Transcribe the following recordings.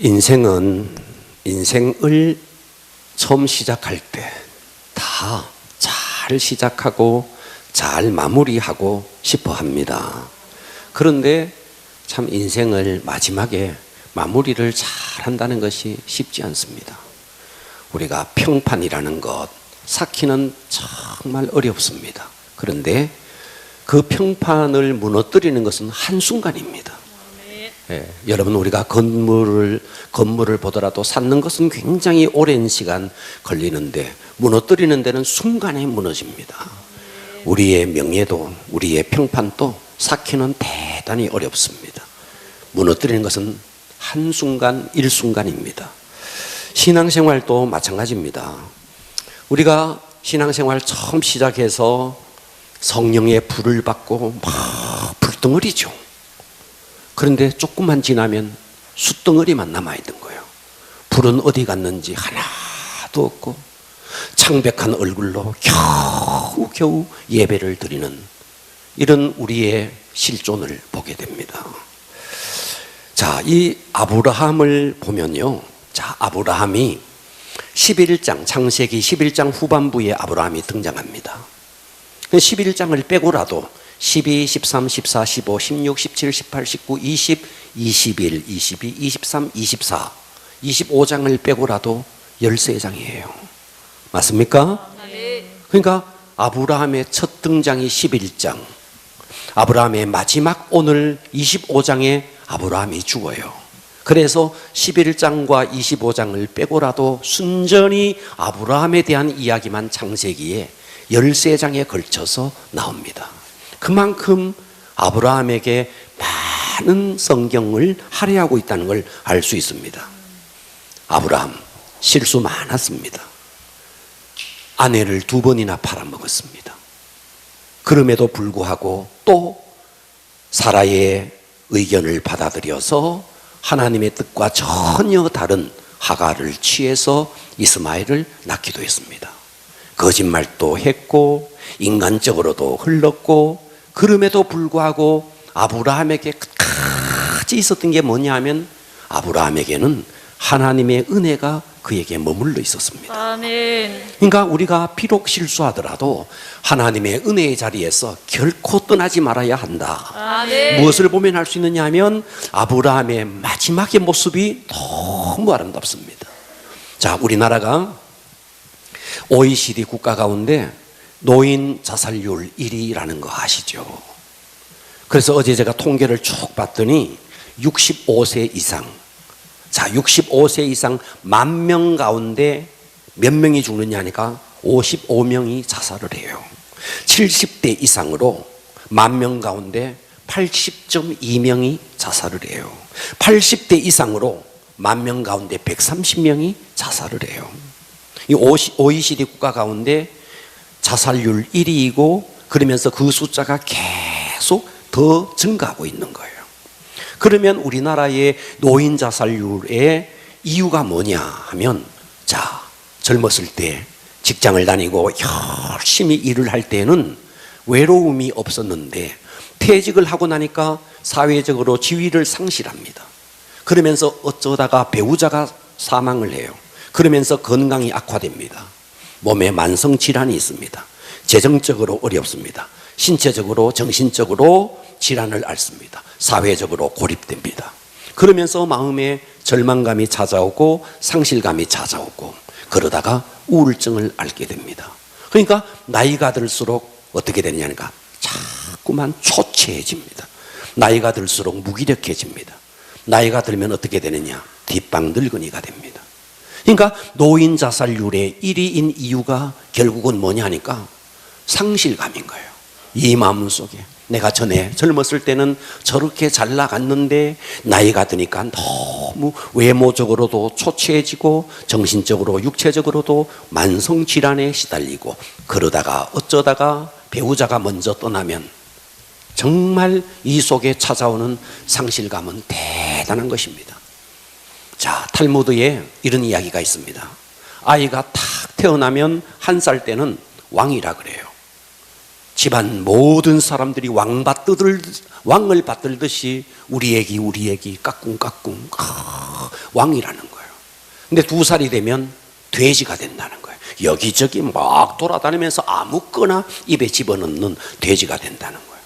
인생을 처음 시작할 때 다 잘 시작하고 잘 마무리하고 싶어 합니다. 그런데 참 인생을 마지막에 마무리를 잘 한다는 것이 쉽지 않습니다. 우리가 평판이라는 것 쌓기는 정말 어렵습니다. 그런데 그 평판을 무너뜨리는 것은 한순간입니다. 여러분, 우리가 건물을 보더라도 쌓는 것은 굉장히 오랜 시간 걸리는데 무너뜨리는 데는 순간에 무너집니다. 우리의 명예도 우리의 평판도 쌓기는 대단히 어렵습니다. 무너뜨리는 것은 한순간 일순간입니다. 신앙생활도 마찬가지입니다. 우리가 신앙생활 처음 시작해서 성령의 불을 받고 막 불덩어리죠. 그런데 조금만 지나면 숯덩어리만 남아있는 거예요. 불은 어디 갔는지 하나도 없고 창백한 얼굴로 겨우 예배를 드리는 이런 우리의 실존을 보게 됩니다. 자, 이 아브라함을 보면요. 자, 아브라함이 11장, 창세기 11장 후반부에 아브라함이 등장합니다. 11장을 빼고라도 12, 13, 14, 15, 16, 17, 18, 19, 20, 21, 22, 23, 24, 25장을 빼고라도 13장이에요. 맞습니까? 그러니까 아브라함의 첫 등장이 11장, 아브라함의 마지막 오늘 25장에 아브라함이 죽어요. 그래서 11장과 25장을 빼고라도 순전히 아브라함에 대한 이야기만 창세기에 13장에 걸쳐서 나옵니다. 그만큼 아브라함에게 많은 성경을 할애하고 있다는 걸 알 수 있습니다. 아브라함 실수 많았습니다. 아내를 2번이나 팔아먹었습니다. 그럼에도 불구하고 또 사라의 의견을 받아들여서 하나님의 뜻과 전혀 다른 하가를 취해서 이스마엘을 낳기도 했습니다. 거짓말도 했고 인간적으로도 흘렀고, 그럼에도 불구하고 아브라함에게 끝까지 있었던 게 뭐냐 하면 아브라함에게는 하나님의 은혜가 그에게 머물러 있었습니다. 아멘. 그러니까 우리가 비록 실수하더라도 하나님의 은혜의 자리에서 결코 떠나지 말아야 한다. 아멘. 무엇을 보면 알 수 있느냐 하면 아브라함의 마지막의 모습이 너무 아름답습니다. 자, 우리나라가 OECD 국가 가운데 노인 자살률 1위라는 거 아시죠? 그래서 어제 제가 통계를 쭉 봤더니 65세 이상, 자, 65세 이상 10,000명 가운데 몇 명이 죽느냐 하니까 55명이 자살을 해요. 70대 이상으로 10,000명 가운데 80.2명이 자살을 해요. 80대 이상으로 10,000명 가운데 130명이 자살을 해요. 이 OECD 국가 가운데 자살률 1위이고, 그러면서 그 숫자가 계속 더 증가하고 있는 거예요. 그러면 우리나라의 노인 자살률의 이유가 뭐냐 하면, 자, 젊었을 때 직장을 다니고 열심히 일을 할 때는 외로움이 없었는데 퇴직을 하고 나니까 사회적으로 지위를 상실합니다. 그러면서 어쩌다가 배우자가 사망을 해요. 그러면서 건강이 악화됩니다. 몸에 만성질환이 있습니다. 재정적으로 어렵습니다. 신체적으로 정신적으로 질환을 앓습니다. 사회적으로 고립됩니다. 그러면서 마음에 절망감이 찾아오고 상실감이 찾아오고, 그러다가 우울증을 앓게 됩니다. 그러니까 나이가 들수록 어떻게 되느냐니까 자꾸만 초췌해집니다. 나이가 들수록 무기력해집니다. 나이가 들면 어떻게 되느냐, 뒷방 늙은이가 됩니다. 그러니까 노인 자살률의 1위인 이유가 결국은 뭐냐 하니까 상실감인 거예요. 이 마음속에 내가 전에 젊었을 때는 저렇게 잘 나갔는데 나이가 드니까 너무 외모적으로도 초췌해지고 정신적으로 육체적으로도 만성질환에 시달리고, 그러다가 어쩌다가 배우자가 먼저 떠나면 정말 이 속에 찾아오는 상실감은 대단한 것입니다. 자, 탈무드에 이런 이야기가 있습니다. 아이가 탁 태어나면 1살 때는 왕이라 그래요. 집안 모든 사람들이 왕을 받들듯이 우리 애기 까꿍까꿍 왕이라는 거예요. 근데 2살이 되면 돼지가 된다는 거예요. 여기저기 막 돌아다니면서 아무거나 입에 집어넣는 돼지가 된다는 거예요.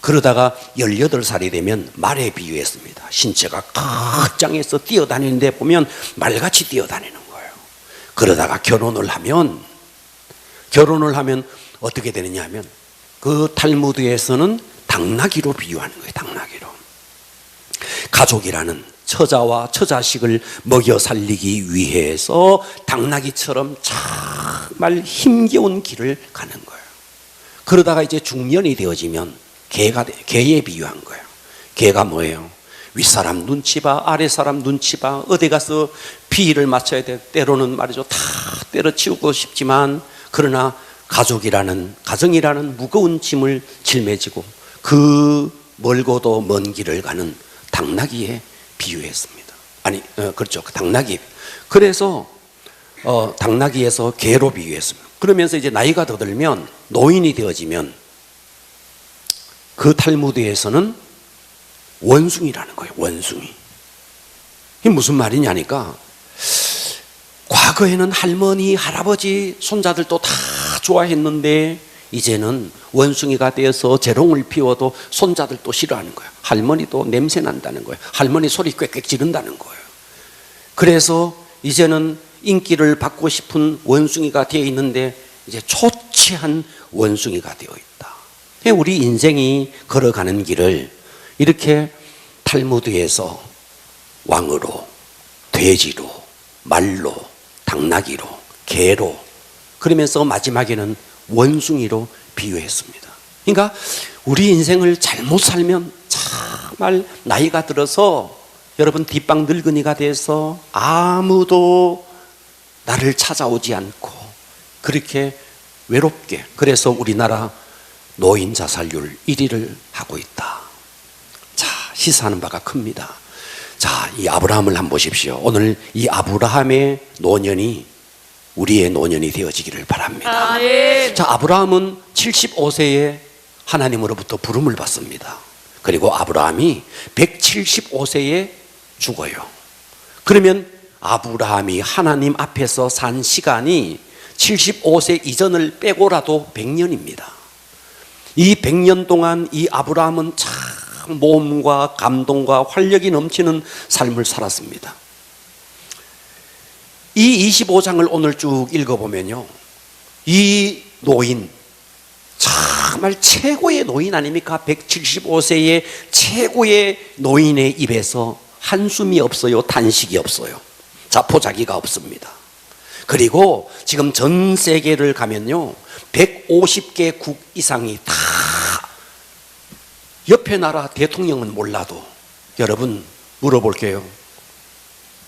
그러다가 18살이 되면 말에 비유했습니다. 신체가 가장해서 뛰어다니는데 보면 말같이 뛰어다니는 거예요. 그러다가 결혼을 하면 어떻게 되느냐 하면 그 탈무드에서는 당나귀로 비유하는 거예요. 당나귀로. 가족이라는 처자와 처자식을 먹여 살리기 위해서 당나귀처럼 정말 힘겨운 길을 가는 거예요. 그러다가 이제 중년이 되어지면 개에 비유한 거예요. 개가 뭐예요? 윗사람 눈치 봐, 아랫사람 눈치 봐, 어디 가서 비위를 맞춰야 돼. 때로는 말이죠, 다 때려치우고 싶지만, 그러나 가정이라는 무거운 짐을 짊어지고 그 멀고도 먼 길을 가는 당나귀에 비유했습니다. 그렇죠. 당나귀. 그래서 당나귀에서 개로 비유했습니다. 그러면서 이제 나이가 더 들면, 노인이 되어지면 그 탈무드에서는 원숭이라는 거예요. 원숭이. 이게 무슨 말이냐니까, 과거에는 할머니, 할아버지, 손자들도 다 좋아했는데 이제는 원숭이가 되어서 재롱을 피워도 손자들도 싫어하는 거예요. 할머니도 냄새 난다는 거예요. 할머니 소리 꽥꽥 지른다는 거예요. 그래서 이제는 인기를 받고 싶은 원숭이가 되어 있는데 이제 초췌한 원숭이가 되어 있다. 우리 인생이 걸어가는 길을 이렇게 탈무드에서 왕으로, 돼지로, 말로, 당나귀로, 개로, 그러면서 마지막에는 원숭이로 비유했습니다. 그러니까 우리 인생을 잘못 살면 정말 나이가 들어서 여러분 뒷방 늙은이가 돼서 아무도 나를 찾아오지 않고 그렇게 외롭게, 그래서 우리나라 노인 자살률 1위를 하고 있다. 자, 시사하는 바가 큽니다. 자, 이 아브라함을 한번 보십시오. 오늘 이 아브라함의 노년이 우리의 노년이 되어지기를 바랍니다. 아멘. 자, 아브라함은 75세에 하나님으로부터 부름을 받습니다. 그리고 아브라함이 175세에 죽어요. 그러면 아브라함이 하나님 앞에서 산 시간이 75세 이전을 빼고라도 100년입니다. 이 100년 동안 이 아브라함은 참 모험과 감동과 활력이 넘치는 삶을 살았습니다. 이 25장을 오늘 쭉 읽어보면요, 이 노인, 정말 최고의 노인 아닙니까? 175세의 최고의 노인의 입에서 한숨이 없어요, 단식이 없어요, 자포자기가 없습니다. 그리고 지금 전 세계를 가면요, 150개 국 이상이 다, 옆에 나라 대통령은 몰라도 여러분 물어볼게요.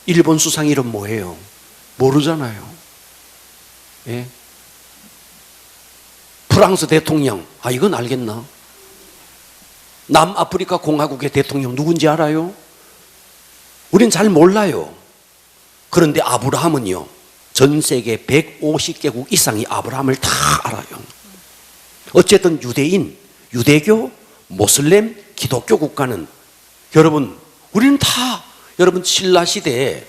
일본 수상 이름 뭐예요? 모르잖아요. 예? 프랑스 대통령, 이건 알겠나? 남아프리카 공화국의 대통령 누군지 알아요? 우린 잘 몰라요. 그런데 아브라함은요, 전 세계 150개국 이상이 아브라함을 다 알아요. 어쨌든 유대인, 유대교, 모슬렘, 기독교 국가는 여러분, 우리는 다 여러분 신라 시대에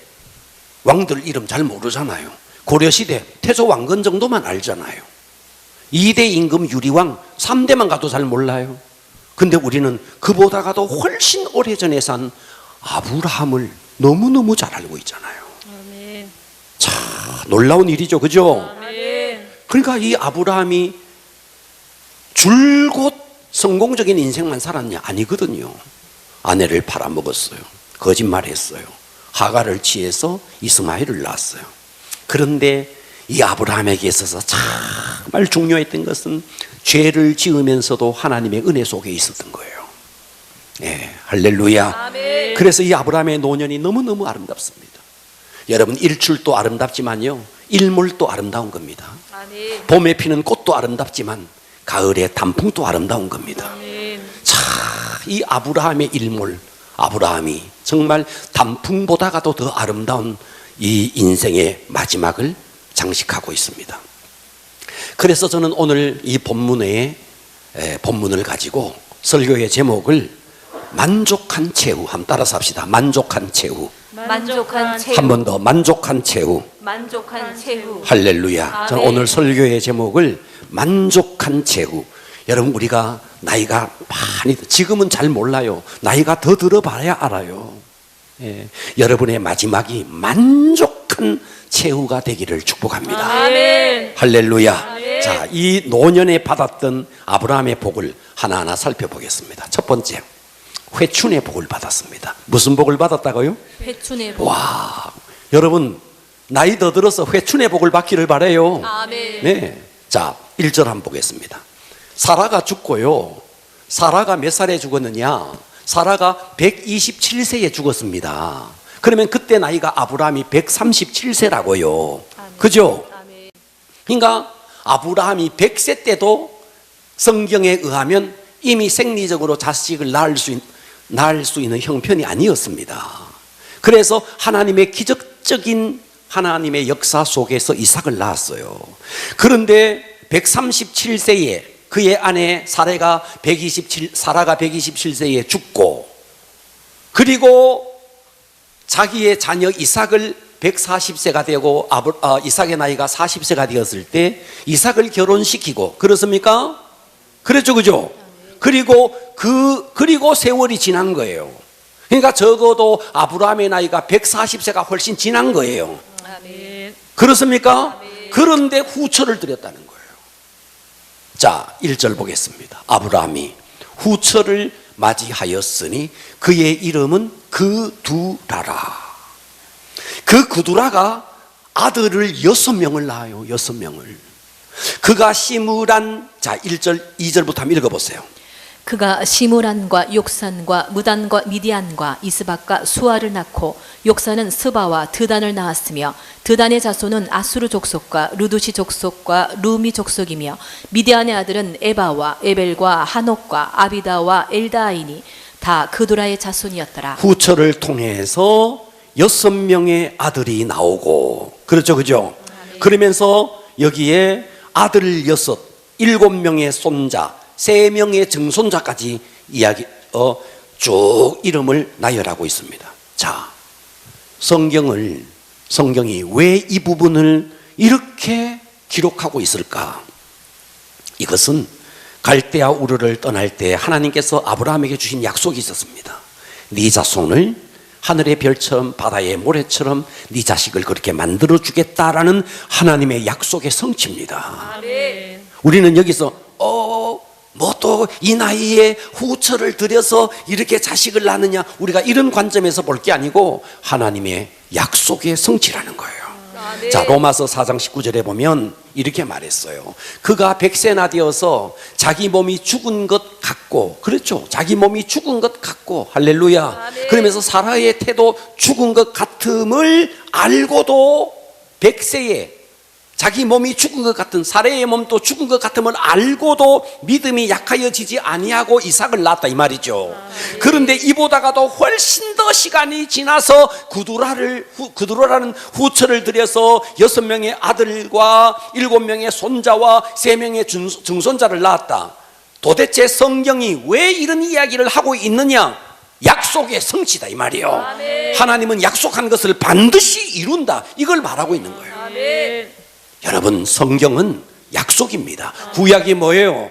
왕들 이름 잘 모르잖아요. 고려 시대 태조 왕건 정도만 알잖아요. 2대 임금 유리왕 3대만 가도 잘 몰라요. 근데 우리는 그보다가도 훨씬 오래전에 산 아브라함을 너무너무 잘 알고 있잖아요. 아멘. 자, 놀라운 일이죠, 그죠? 아멘. 그러니까 이 아브라함이 줄곧 성공적인 인생만 살았냐? 아니거든요. 아내를 팔아먹었어요. 거짓말했어요. 하갈을 취해서 이스마엘을 낳았어요. 그런데 이 아브라함에게 있어서 정말 중요했던 것은 죄를 지으면서도 하나님의 은혜 속에 있었던 거예요. 네, 할렐루야. 아멘. 그래서 이 아브라함의 노년이 너무너무 아름답습니다. 여러분, 일출도 아름답지만요, 일몰도 아름다운 겁니다. 아멘. 봄에 피는 꽃도 아름답지만 가을의 단풍도 아름다운 겁니다. 아멘. 자, 이 아브라함의 일몰, 아브라함이 정말 단풍보다가도 더 아름다운 이 인생의 마지막을 장식하고 있습니다. 그래서 저는 오늘 이 본문에 본문을 가지고 설교의 제목을 만족한 최후, 한번 따라서 합시다. 만족한 최후. 만족한 최후. 한 번 더, 만족한 최후. 만족한 최후. 할렐루야. 저는 아멘. 오늘 설교의 제목을 만족한 최후. 여러분, 우리가 나이가 많이, 지금은 잘 몰라요. 나이가 더 들어봐야 알아요. 예, 여러분의 마지막이 만족한 최후가 되기를 축복합니다. 아멘. 할렐루야. 아멘. 자, 이 노년에 받았던 아브라함의 복을 하나하나 살펴보겠습니다. 첫 번째, 회춘의 복을 받았습니다. 무슨 복을 받았다고요? 회춘의 복. 와, 여러분 나이 더 들어서 회춘의 복을 받기를 바라요. 아멘. 네. 자, 1절 한번 보겠습니다. 사라가 죽고요. 사라가 몇 살에 죽었느냐? 사라가 127세에 죽었습니다. 그러면 그때 나이가 아브라함이 137세라고요. 그죠? 아멘. 그러니까 아브라함이 100세 때도 성경에 의하면 이미 생리적으로 자식을 낳을 수 있는 형편이 아니었습니다. 그래서 하나님의 기적적인 하나님의 역사 속에서 이삭을 낳았어요. 그런데 137세에 그의 아내 사라가 127세에 죽고, 그리고 자기의 자녀 이삭을 140세가 되고 이삭의 나이가 40세가 되었을 때 이삭을 결혼시키고, 그렇습니까? 그렇죠, 그죠? 그리고 세월이 지난 거예요. 그러니까 적어도 아브라함의 나이가 140세가 훨씬 지난 거예요. 아멘. 그렇습니까? 그런데 후처를 드렸다는 거예요. 자, 1절 보겠습니다. 아브라함이 후처를 맞이하였으니 그의 이름은 그두라라. 그 그두라가 아들을 6명을 낳아요. 6명을. 그가 시므란, 자 1절 2절부터 한번 읽어보세요. 그가 시므란과 욕산과 무단과 미디안과 이스박과 수아를 낳고 욕산은 스바와 드단을 낳았으며 드단의 자손은 아수르 족속과 루두시 족속과 루미 족속이며 미디안의 아들은 에바와 에벨과 하녹과 아비다와 엘다이니 다 그두라의 자손이었더라. 후처를 통해서 6명의 아들이 나오고, 그렇죠, 그죠? 그러면서 여기에 아들 6, 7명의 손자, 3명의 증손자까지 쭉 이름을 나열하고 있습니다. 자, 성경이 왜 이 부분을 이렇게 기록하고 있을까? 이것은 갈대아 우르를 떠날 때 하나님께서 아브라함에게 주신 약속이 있었습니다. 네 자손을 하늘의 별처럼 바다의 모래처럼 네 자식을 그렇게 만들어 주겠다라는 하나님의 약속의 성취입니다. 아멘. 우리는 여기서 뭐 또 이 나이에 후처를 들여서 이렇게 자식을 낳느냐, 우리가 이런 관점에서 볼 게 아니고 하나님의 약속의 성취라는 거예요. 아멘. 자, 로마서 4장 19절에 보면 이렇게 말했어요. 그가 100세나 되어서 자기 몸이 죽은 것 같고, 그렇죠, 자기 몸이 죽은 것 같고, 할렐루야. 아멘. 그러면서 사라의 태도 죽은 것 같음을 알고도 100세에 자기 몸이 죽은 것 같은, 사라의 몸도 죽은 것 같음을 알고도 믿음이 약하여지지 아니하고 이삭을 낳았다 이 말이죠. 그런데 이보다가도 훨씬 더 시간이 지나서 그두라라는 후처를 들여서 6명의 아들과 7명의 손자와 3명의 증손자를 낳았다. 도대체 성경이 왜 이런 이야기를 하고 있느냐? 약속의 성취다 이 말이에요. 아멘. 하나님은 약속한 것을 반드시 이룬다, 이걸 말하고 있는 거예요. 아멘. 여러분, 성경은 약속입니다. 구약이 뭐예요?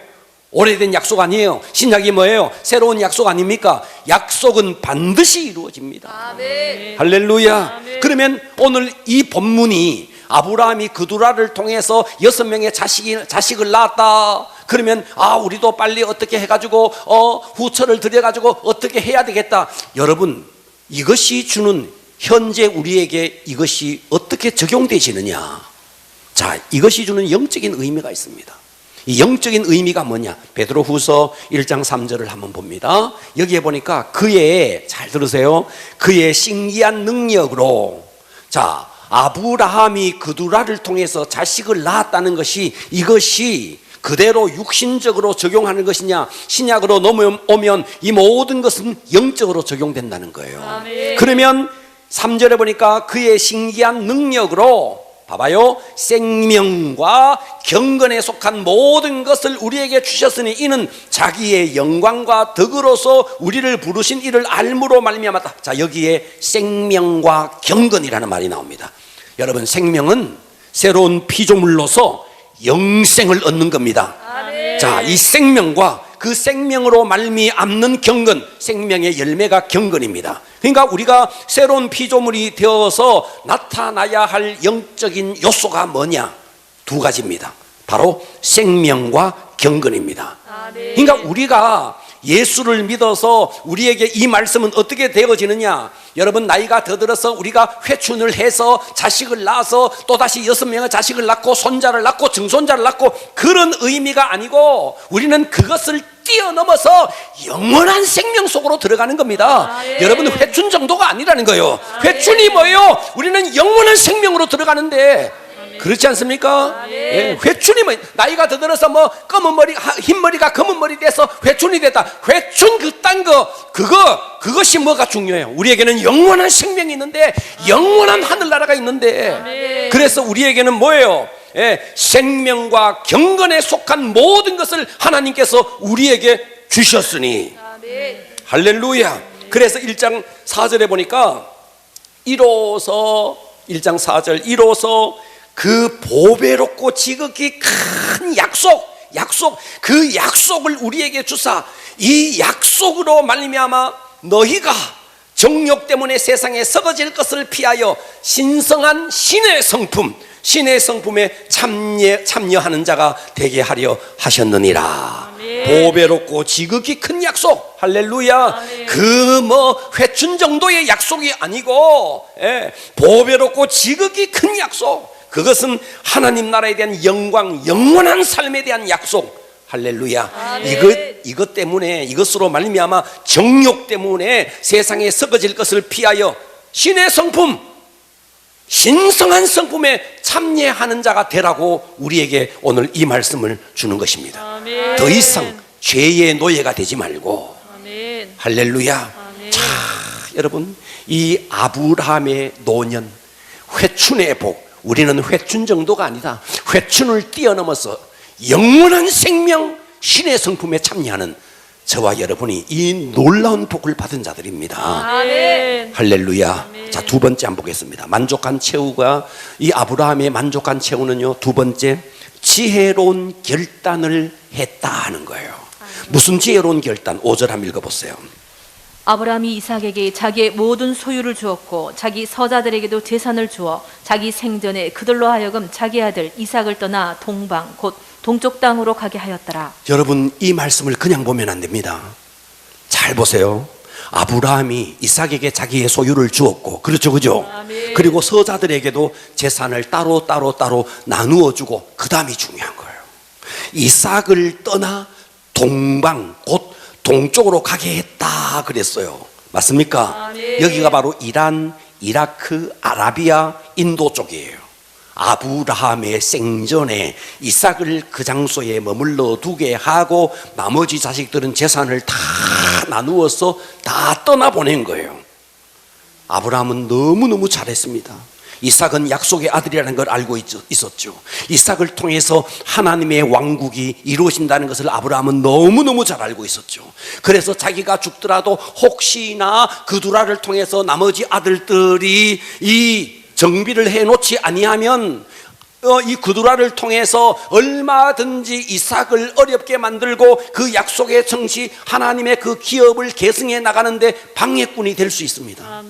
오래된 약속 아니에요. 신약이 뭐예요? 새로운 약속 아닙니까? 약속은 반드시 이루어집니다. 아멘. 할렐루야. 아멘. 그러면 오늘 이 본문이 아브라함이 그두라를 통해서 6명의 자식을 낳았다. 그러면 우리도 빨리 어떻게 해가지고 후처를 들여가지고 어떻게 해야 되겠다. 여러분, 이것이 주는 현재 우리에게 이것이 어떻게 적용되시느냐? 자, 이것이 주는 영적인 의미가 있습니다. 이 영적인 의미가 뭐냐? 베드로후서 1장 3절을 한번 봅니다. 여기에 보니까 그의, 잘 들으세요, 그의 신기한 능력으로, 자, 아브라함이 그두라를 통해서 자식을 낳았다는 것이, 이것이 그대로 육신적으로 적용하는 것이냐, 신약으로 넘어오면 이 모든 것은 영적으로 적용된다는 거예요. 아멘. 그러면 3절에 보니까 그의 신기한 능력으로 봐봐요. 생명과 경건에 속한 모든 것을 우리에게 주셨으니 이는 자기의 영광과 덕으로서 우리를 부르신 이를 알므로 말미암았다. 자, 여기에 생명과 경건이라는 말이 나옵니다. 여러분, 생명은 새로운 피조물로서 영생을 얻는 겁니다. 자, 이 생명과 그 생명으로 말미암는 경건, 생명의 열매가 경건입니다. 그러니까 우리가 새로운 피조물이 되어서 나타나야 할 영적인 요소가 뭐냐? 두 가지입니다. 바로 생명과 경건입니다. 그러니까 우리가 예수를 믿어서 우리에게 이 말씀은 어떻게 되어지느냐? 여러분, 나이가 더 들어서 우리가 회춘을 해서 자식을 낳아서 또다시 6명의 자식을 낳고 손자를 낳고 증손자를 낳고 그런 의미가 아니고 우리는 그것을 뛰어넘어서 영원한 생명 속으로 들어가는 겁니다. 여러분, 회춘 정도가 아니라는 거예요. 회춘이 뭐예요? 우리는 영원한 생명으로 들어가는데 그렇지 않습니까? 예, 회춘이 뭐 나이가 더 들어서 뭐 검은 머리 흰 머리가 검은 머리 돼서 회춘이 됐다. 회춘 그딴 거 그것이 뭐가 중요해요? 우리에게는 영원한 생명이 있는데 영원한 하늘나라가 있는데 그래서 우리에게는 뭐예요? 예, 생명과 경건에 속한 모든 것을 하나님께서 우리에게 주셨으니 할렐루야. 그래서 1장 4절에 보니까 이로써 1장 4절 이로써 그 보배롭고 지극히 큰 약속 그 약속을 우리에게 주사 이 약속으로 말미암아 너희가 정욕 때문에 세상에 썩어질 것을 피하여 신성한 신의 성품에 참여하는 자가 되게 하려 하셨느니라. 보배롭고 지극히 큰 약속, 할렐루야. 그 뭐 회춘 정도의 약속이 아니고 보배롭고 지극히 큰 약속, 그것은 하나님 나라에 대한 영광, 영원한 삶에 대한 약속. 할렐루야. 이것 때문에, 이것으로 말미암아 정욕 때문에 세상에 썩어질 것을 피하여 신의 성품, 신성한 성품에 참여하는 자가 되라고 우리에게 오늘 이 말씀을 주는 것입니다. 더 이상 죄의 노예가 되지 말고. 할렐루야. 자, 여러분, 이 아브라함의 노년, 회춘의 복, 우리는 회춘 정도가 아니다. 회춘을 뛰어넘어서 영원한 생명, 신의 성품에 참여하는 저와 여러분이 이 놀라운 복을 받은 자들입니다. 할렐루야. 자, 두 번째 한번 보겠습니다. 만족한 최후가, 이 아브라함의 만족한 최후는요, 두 번째, 지혜로운 결단을 했다 하는 거예요. 무슨 지혜로운 결단? 5절 한번 읽어보세요. 아브라함이 이삭에게 자기의 모든 소유를 주었고 자기 서자들에게도 재산을 주어 자기 생전에 그들로 하여금 자기 아들 이삭을 떠나 동방 곧 동쪽 땅으로 가게 하였더라. 여러분, 이 말씀을 그냥 보면 안 됩니다. 잘 보세요. 아브라함이 이삭에게 자기의 소유를 주었고, 그렇죠, 그죠? 그리고 서자들에게도 재산을 따로 나누어 주고, 그 다음이 중요한 거예요. 이삭을 떠나 동방 곧 동쪽으로 가게 했다 그랬어요. 맞습니까? 여기가 바로 이란, 이라크, 아라비아, 인도 쪽이에요. 아브라함의 생전에 이삭을 그 장소에 머물러 두게 하고 나머지 자식들은 재산을 다 나누어서 다 떠나보낸 거예요. 아브라함은 너무너무 잘했습니다. 이삭은 약속의 아들이라는 걸 알고 있었죠. 이삭을 통해서 하나님의 왕국이 이루어진다는 것을 아브라함은 너무너무 잘 알고 있었죠. 그래서 자기가 죽더라도 혹시나 그 두라를 통해서 나머지 아들들이 이 정비를 해놓지 아니하면 이 그두라를 통해서 얼마든지 이삭을 어렵게 만들고 그 약속의 성시 하나님의 그 기업을 계승해 나가는데 방해꾼이 될 수 있습니다.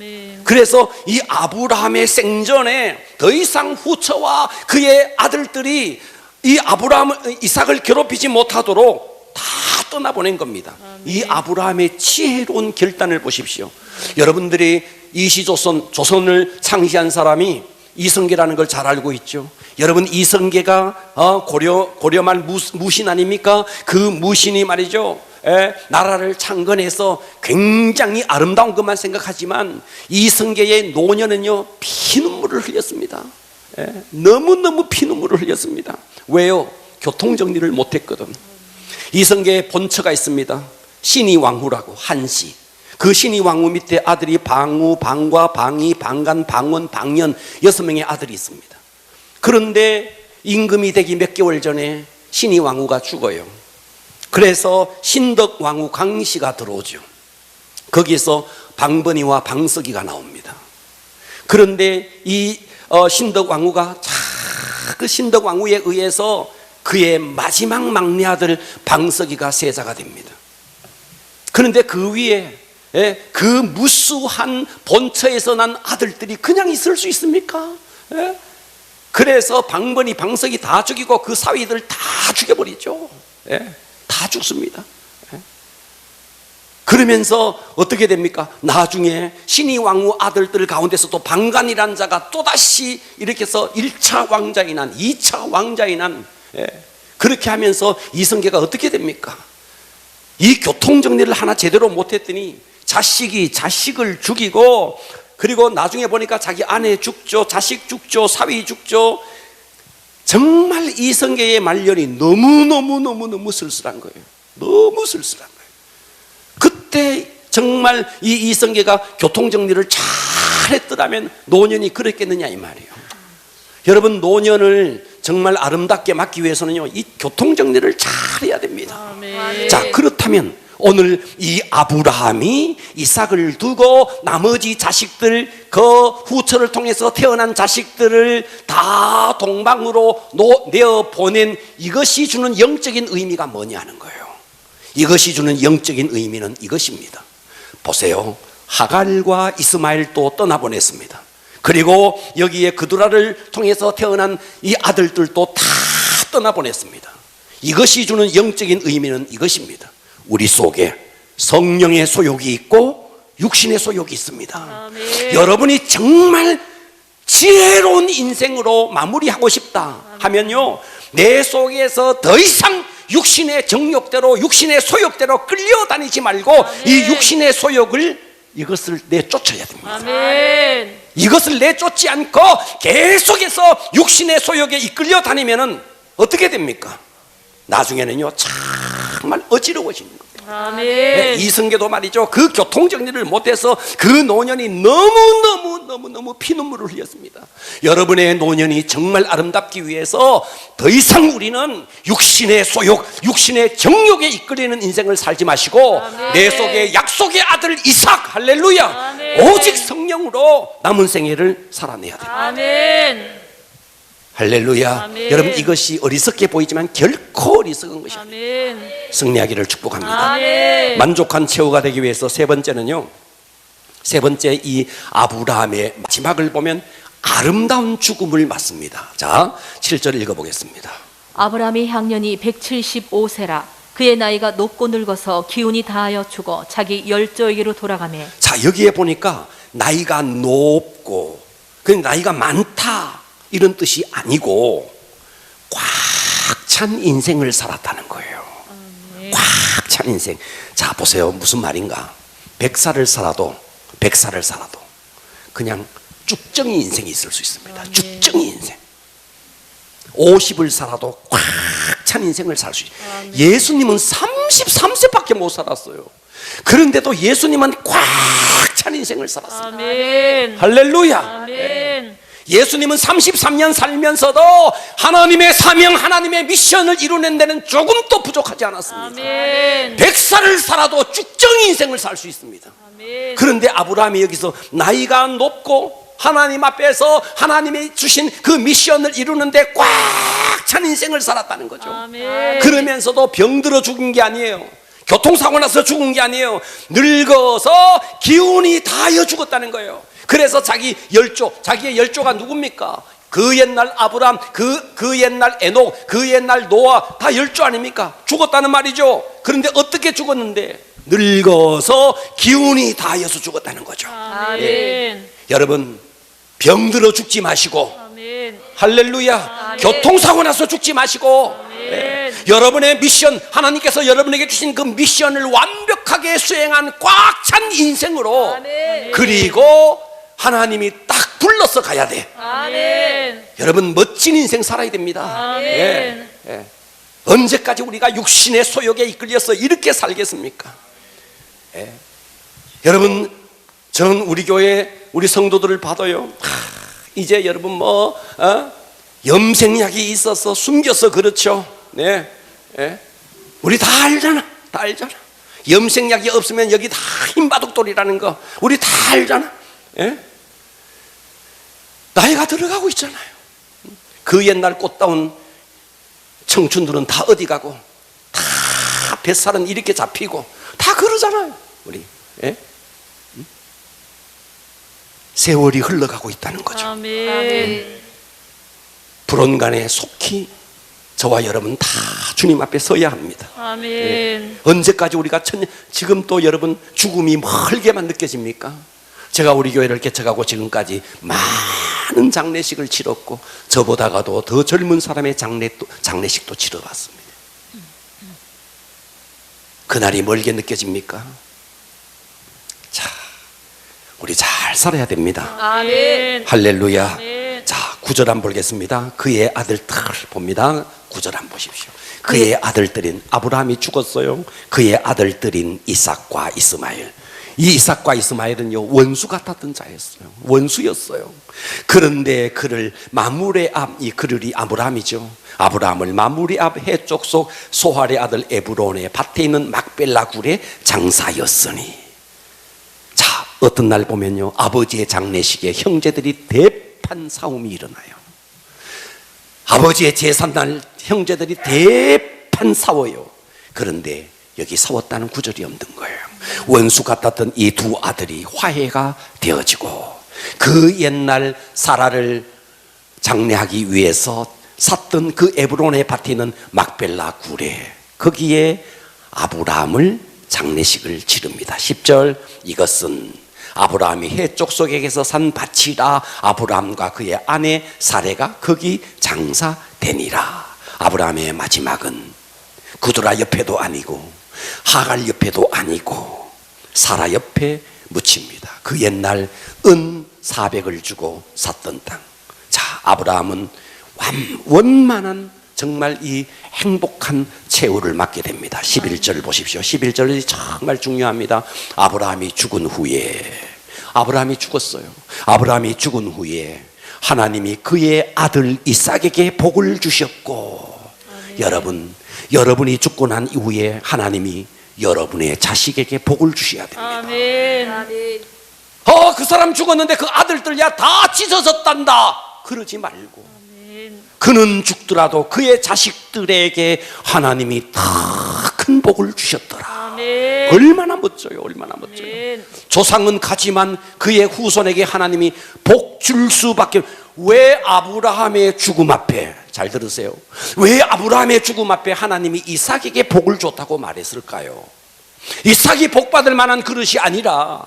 그래서 이 아브라함의 생전에 더 이상 후처와 그의 아들들이 이 이삭을 괴롭히지 못하도록 다 떠나보낸 겁니다. 이 아브라함의 지혜로운 결단을 보십시오. 여러분들이 조선을 창시한 사람이 이성계라는 걸 잘 알고 있죠. 여러분, 이성계가 고려말 무신 아닙니까? 그 무신이 말이죠, 나라를 창건해서 굉장히 아름다운 것만 생각하지만 이성계의 노년은요 피눈물을 흘렸습니다. 너무너무 피눈물을 흘렸습니다. 왜요? 교통정리를 못했거든. 이성계의 본처가 있습니다. 신의왕후라고, 한씨. 그 신의왕후 밑에 아들이 방우, 방과, 방이, 방간, 방원, 방년 6명의 아들이 있습니다. 그런데 임금이 되기 몇 개월 전에 신이 왕후가 죽어요. 그래서 신덕 왕후 강씨가 들어오죠. 거기서 방번이와 방석이가 나옵니다. 그런데 이 신덕 왕후가 그 신덕 왕후에 의해서 그의 마지막 막내 아들 방석이가 세자가 됩니다. 그런데 그 위에 그 무수한 본처에서 난 아들들이 그냥 있을 수 있습니까? 그래서 방번이 방석이 다 죽이고 그 사위들 다 죽여버리죠. 다 죽습니다. 그러면서 어떻게 됩니까? 나중에 신이 왕후 아들들 가운데서 또 방간이라는 자가 또다시 이렇게 해서 1차 왕자이 난 2차 왕자이 난 그렇게 하면서 이성계가 어떻게 됩니까? 이 교통정리를 하나 제대로 못했더니 자식이 자식을 죽이고, 그리고 나중에 보니까 자기 아내 죽죠, 자식 죽죠, 사위 죽죠. 정말 이성계의 말년이 너무 쓸쓸한 거예요. 너무 쓸쓸한 거예요. 그때 정말 이 이성계가 교통정리를 잘 했더라면 노년이 그랬겠느냐 이 말이에요. 여러분, 노년을 정말 아름답게 맞기 위해서는요, 이 교통정리를 잘 해야 됩니다. 아멘. 자, 그렇다면 오늘 이 아브라함이 이삭을 두고 나머지 자식들, 그 후처를 통해서 태어난 자식들을 다 동방으로 내어 보낸 이것이 주는 영적인 의미가 뭐냐는 거예요. 이것이 주는 영적인 의미는 이것입니다. 보세요. 하갈과 이스마엘도 떠나보냈습니다. 그리고 여기에 그두라를 통해서 태어난 이 아들들도 다 떠나보냈습니다. 이것이 주는 영적인 의미는 이것입니다. 우리 속에 성령의 소욕이 있고 육신의 소욕이 있습니다. 아멘. 여러분이 정말 지혜로운 인생으로 마무리하고 싶다 하면요, 내 속에서 더 이상 육신의 정욕대로, 육신의 소욕대로 끌려다니지 말고 아멘. 이 육신의 소욕을, 이것을 내쫓아야 됩니다. 아멘. 이것을 내쫓지 않고 계속해서 육신의 소욕에 이끌려 다니면은 어떻게 됩니까? 나중에는요, 정말 어지러워지는 거예요. 아멘. 이성계도 말이죠, 그 교통정리를 못해서 그 노년이 너무 피눈물을 흘렸습니다. 여러분의 노년이 정말 아름답기 위해서 더 이상 우리는 육신의 소욕, 육신의 정욕에 이끌리는 인생을 살지 마시고 아멘. 내 속에 약속의 아들 이삭, 할렐루야, 아멘. 오직 성령으로 남은 생애를 살아내야 돼요. 아멘. 할렐루야. 아멘. 여러분, 이것이 어리석게 보이지만 결코 어리석은 것이 아닙니다. 아멘. 승리하기를 축복합니다. 아멘. 만족한 최후가 되기 위해서 세 번째는요, 세 번째 이 아브라함의 마지막을 보면 아름다운 죽음을 맞습니다. 자, 7절 읽어보겠습니다. 아브라함의 향년이 175세라. 그의 나이가 높고 늙어서 기운이 다하여 죽어 자기 열조에게로 돌아가매. 자, 여기에 보니까 나이가 높고 그 나이가 많다 이런 뜻이 아니고 꽉 찬 인생을 살았다는 거예요. 꽉 찬 인생. 자, 보세요. 무슨 말인가? 100살을 살아도 그냥 쭉정이 인생이 있을 수 있습니다. 쭉정이 인생. 50을 살아도 꽉 찬 인생을 살 수 있어요. 예수님은 33세밖에 못 살았어요. 그런데도 예수님은 꽉 찬 인생을 살았습니다. 아멘. 할렐루야. 아멘. 예수님은 33년 살면서도 하나님의 사명, 하나님의 미션을 이루는 데는 조금도 부족하지 않았습니다. 아멘. 100살을 살아도 쭉정이 인생을 살 수 있습니다. 아멘. 그런데 아브라함이 여기서 나이가 높고 하나님 앞에서 하나님이 주신 그 미션을 이루는데 꽉 찬 인생을 살았다는 거죠. 아멘. 그러면서도 병들어 죽은 게 아니에요. 교통사고 나서 죽은 게 아니에요. 늙어서 기운이 다하여 죽었다는 거예요. 그래서 자기의 열조가 누굽니까? 그 옛날 아브라함, 그 옛날 에녹, 그 옛날 노아 다 열조 아닙니까? 죽었다는 말이죠. 그런데 어떻게 죽었는데? 늙어서 기운이 다하여서 죽었다는 거죠. 아멘. 여러분, 병들어 죽지 마시고, 아멘. 할렐루야, 교통사고 나서 죽지 마시고, 여러분의 미션, 하나님께서 여러분에게 주신 그 미션을 완벽하게 수행한 꽉 찬 인생으로, 아멘. 그리고 하나님이 딱 불러서 가야 돼. 아멘. 여러분, 멋진 인생 살아야 됩니다. 아멘. 언제까지 우리가 육신의 소욕에 이끌려서 이렇게 살겠습니까? 여러분, 저는 우리 교회 우리 성도들을 봐도요, 이제 여러분 염색약이 있어서 숨겨서 그렇죠. 네, 예. 우리 다 알잖아. 다 알잖아. 염색약이 없으면 여기 다 흰바둑돌이라는 거 우리 다 알잖아. 예? 나이가 들어가고 있잖아요. 그 옛날 꽃다운 청춘들은 다 어디 가고 다 뱃살은 이렇게 잡히고 다 그러잖아요. 우리 예? 세월이 흘러가고 있다는 거죠. 아멘. 불온간에 속히 저와 여러분 다 주님 앞에 서야 합니다. 아멘. 언제까지 우리가 지금 또 여러분 죽음이 멀게만 느껴집니까? 제가 우리 교회를 개척하고 지금까지 많은 장례식을 치렀고 저보다가도 더 젊은 사람의 장례식도 치러봤습니다. 그날이 멀게 느껴집니까? 자, 우리 잘 살아야 됩니다. 아멘. 할렐루야. 아멘. 자, 9절 한번 보겠습니다. 그의 아들들 봅니다. 9절 한번 보십시오. 그의 아들들인 아브라함이 죽었어요. 그의 아들들인 이삭과 이스마엘. 이 이삭과 이스마엘은요 원수 같았던 자였어요. 원수였어요. 그런데 그를 마므레 앞, 이 그들이 아브라함이죠. 아브라함을 마므레 앞 해쪽 속 소할의 아들 에브론의 밭에 있는 막벨라 굴의 장사였으니. 자, 어떤 날 보면요 아버지의 장례식에 형제들이 대판 싸움이 일어나요. 아버지의 제삿날 형제들이 대판 싸워요. 그런데 여기 싸웠다는 구절이 없는 거예요. 원수 같았던 이 두 아들이 화해가 되어지고 그 옛날 사라를 장례하기 위해서 샀던 그 에브론의 밭에 있는 막벨라 굴에 거기에 아브라함을 장례식을 치릅니다. 10절 이것은 아브라함이 해쪽 속에서 산 밭이라 아브라함과 그의 아내 사레가 거기 장사되니라. 아브라함의 마지막은 구두라 옆에도 아니고 하갈 옆에도 아니고 사라 옆에 묻힙니다. 그 옛날 은 400을 주고 샀던 땅. 자, 아브라함은 원만한 정말 이 행복한 최후를 맞게 됩니다. 11절을 보십시오. 11절이 정말 중요합니다. 아브라함이 죽은 후에 아브라함이 죽었어요. 아브라함이 죽은 후에 하나님이 그의 아들 이삭에게 복을 주셨고 여러분이 죽고 난 이후에 하나님이 여러분의 자식에게 복을 주셔야 됩니다. 아멘. 그 사람 죽었는데 그 아들들야 다 찢어졌단다 그러지 말고 그는 죽더라도 그의 자식들에게 하나님이 다 큰 복을 주셨더라. 아멘. 얼마나 멋져요. 얼마나 멋져요. 아멘. 조상은 가지만 그의 후손에게 하나님이 복 줄 수밖에. 왜 아브라함의 죽음 앞에, 잘 들으세요, 왜 아브라함의 죽음 앞에 하나님이 이삭에게 복을 줬다고 말했을까요? 이삭이 복 받을 만한 그릇이 아니라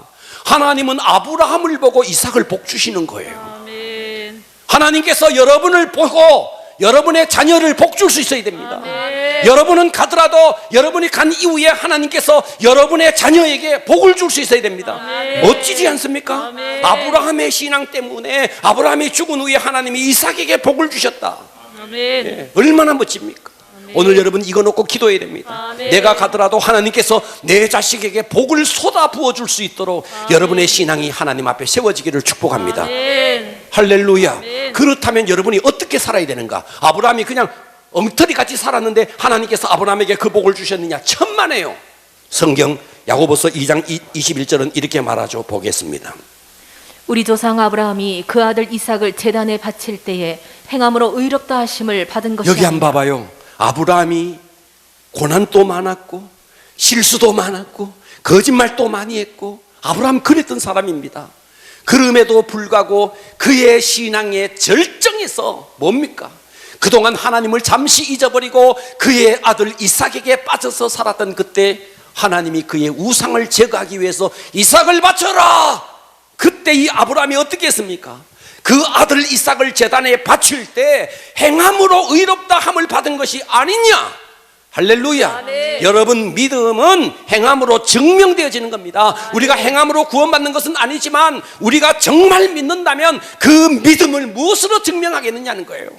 하나님은 아브라함을 보고 이삭을 복 주시는 거예요. 아멘. 하나님께서 여러분을 보고 여러분의 자녀를 복 줄 수 있어야 됩니다. 아멘. 여러분은 가더라도 여러분이 간 이후에 하나님께서 여러분의 자녀에게 복을 줄 수 있어야 됩니다. 아멘. 멋지지 않습니까? 아멘. 아브라함의 신앙 때문에 아브라함이 죽은 후에 하나님이 이삭에게 복을 주셨다. 아멘. 예, 얼마나 멋집니까? 오늘 여러분 이거 놓고 기도해야 됩니다. 아멘. 내가 가더라도 하나님께서 내 자식에게 복을 쏟아 부어줄 수 있도록 여러분의 신앙이 하나님 앞에 세워지기를 축복합니다. 아멘. 할렐루야. 아멘. 그렇다면 여러분이 어떻게 살아야 되는가? 아브라함이 그냥 엉터리같이 살았는데 하나님께서 아브라함에게 그 복을 주셨느냐? 천만에요. 성경 야고보서 2장 21절은 이렇게 말하죠. 보겠습니다. 우리 조상 아브라함이 그 아들 이삭을 제단에 바칠 때에 행함으로 의롭다 하심을 받은 것이 여기 아니라. 한번 봐봐요. 아브라함이 고난도 많았고 실수도 많았고 거짓말도 많이 했고 아브라함 그랬던 사람입니다. 그럼에도 불구하고 그의 신앙의 절정에서 뭡니까? 그동안 하나님을 잠시 잊어버리고 그의 아들 이삭에게 빠져서 살았던 그때 하나님이 그의 우상을 제거하기 위해서 이삭을 바쳐라. 그때 이 아브라함이 어떻게 했습니까? 그 아들 이삭을 제단에 바칠 때 행함으로 의롭다 함을 받은 것이 아니냐? 할렐루야. 아멘. 여러분, 믿음은 행함으로 증명되어지는 겁니다. 우리가 행함으로 구원받는 것은 아니지만 우리가 정말 믿는다면 그 믿음을 무엇으로 증명하겠느냐는 거예요.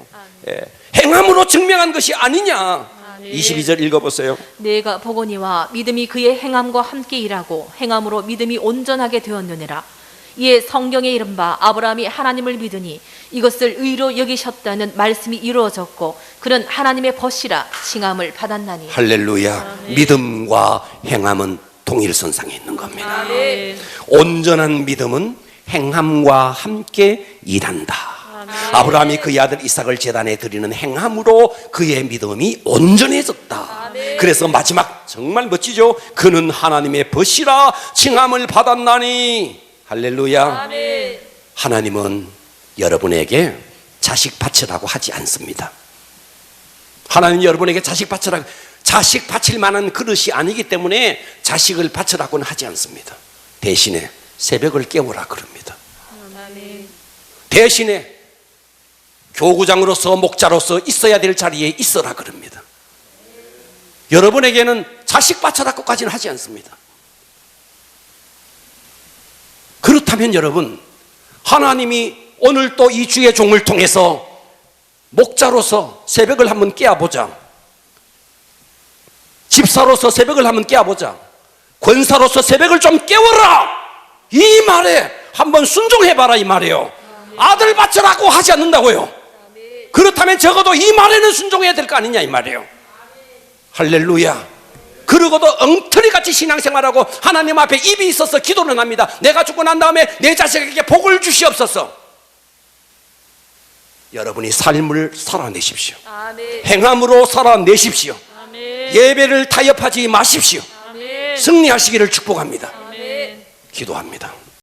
예. 행함으로 증명한 것이 아니냐? 22절 읽어보세요. 내가 보거니와 믿음이 그의 행함과 함께 일하고 행함으로 믿음이 온전하게 되었느니라. 이에 성경에 이른바 아브라함이 하나님을 믿으니 이것을 의로 여기셨다는 말씀이 이루어졌고 그는 하나님의 벗이라 칭함을 받았나니. 할렐루야. 믿음과 행함은 동일선상에 있는 겁니다. 아멘. 온전한 믿음은 행함과 함께 일한다. 아브라함이 그의 아들 이삭을 제단에 드리는 행함으로 그의 믿음이 온전해졌다. 그래서 마지막 정말 멋지죠. 그는 하나님의 벗이라 칭함을 받았나니. 할렐루야. 아멘. 하나님은 여러분에게 자식 바치라고 하지 않습니다. 하나님 여러분에게 자식 바치라고, 자식 바칠 만한 그릇이 아니기 때문에 자식을 바치라고는 하지 않습니다. 대신에 새벽을 깨우라 그럽니다. 아멘. 대신에 교구장으로서 목자로서 있어야 될 자리에 있어라 그럽니다. 여러분에게는 자식 바쳐라고까지는 하지 않습니다. 그렇다면 여러분, 하나님이 오늘 또 이 주의 종을 통해서 목자로서 새벽을 한번 깨워보자, 집사로서 새벽을 한번 깨워보자, 권사로서 새벽을 좀 깨워라, 이 말에 한번 순종해봐라 이 말이에요. 아들 바쳐라고 하지 않는다고요. 그렇다면 적어도 이 말에는 순종해야 될 거 아니냐 이 말이에요. 할렐루야. 그러고도 엉터리같이 신앙생활하고 하나님 앞에 입이 있어서 기도를 합니다. 내가 죽고 난 다음에 내 자식에게 복을 주시옵소서. 여러분이 삶을 살아내십시오. 아멘. 행함으로 살아내십시오. 아멘. 예배를 타협하지 마십시오. 아멘. 승리하시기를 축복합니다. 아멘. 기도합니다.